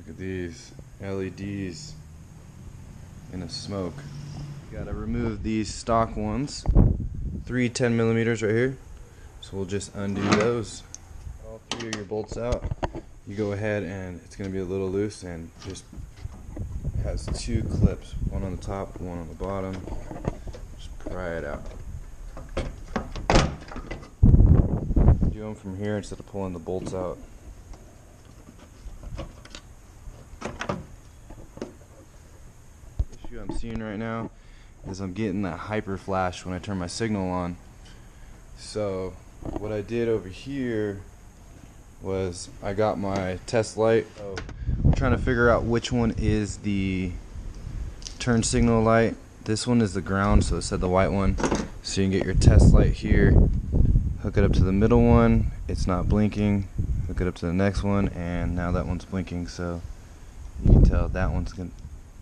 Look at these LEDs in a smoke. You gotta remove these stock ones. 3 10mm right here. So we'll just undo those. All 3 of your bolts out. You go ahead and it's gonna be a little loose and just has 2 clips, one on the top, one on the bottom. Just pry it out. Do them from here instead of pulling the bolts out. The issue I'm seeing right now is I'm getting that hyper flash when I turn my signal on. So what I did over here was I got my test light. So I'm trying to figure out which one is the turn signal light. This one is the ground, so it said the white one. So you can get your test light here, hook it up to the middle one, it's not blinking, hook it up to the next one, and now that one's blinking. So you can tell that one's gonna,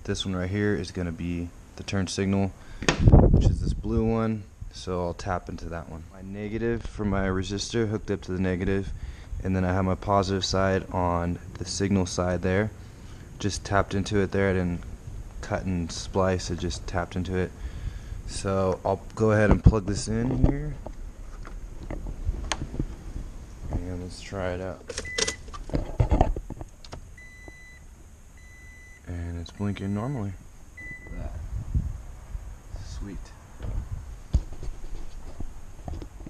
this one right here is gonna be the turn signal, which is this blue one. So I'll tap into that one. My negative for my resistor hooked up to the negative, and then I have my positive side on the signal side there. Just tapped into it there. I didn't cut and splice, it just tapped into it. So I'll go ahead and plug this in here, and let's try it out. And it's blinking normally. Sweet.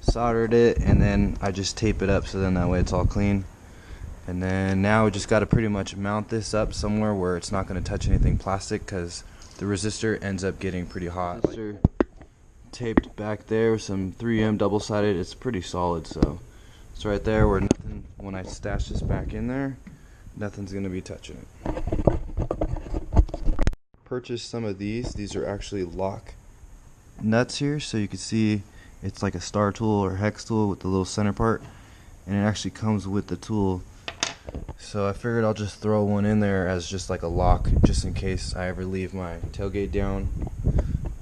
Soldered it, and then I just tape it up so then that way it's all clean. And then now we just got to pretty much mount this up somewhere where it's not going to touch anything plastic, because the resistor ends up getting pretty hot. Resistor taped back there with some 3M double-sided. It's pretty solid, so it's right there where nothing, when I stash this back in there, nothing's going to be touching it. Purchased some of these are actually lock nuts here, so you can see it's like a star tool or hex tool with the little center part, and it actually comes with the tool. So I figured I'll just throw one in there as just like a lock, just in case I ever leave my tailgate down.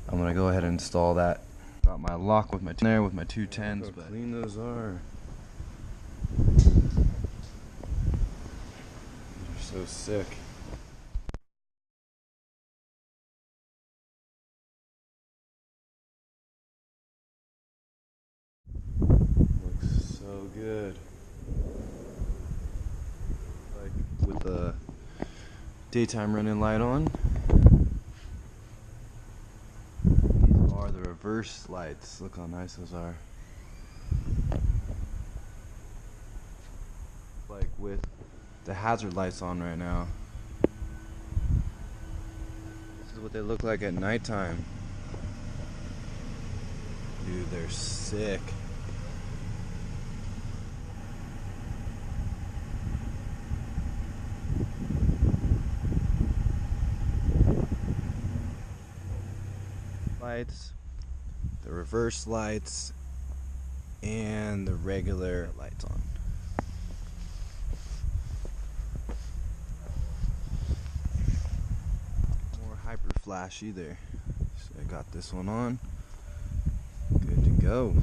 I'm gonna go ahead and install that. Got my lock with my there with my 210s. How clean those are. They're so sick. Looks so good. Like with the daytime running light on. These are the reverse lights. Look how nice those are. Like with the hazard lights on right now. This is what they look like at nighttime. Dude, they're sick. Lights, the reverse lights, and the regular lights on. More hyper flashy there. So I got this one on. Good to go.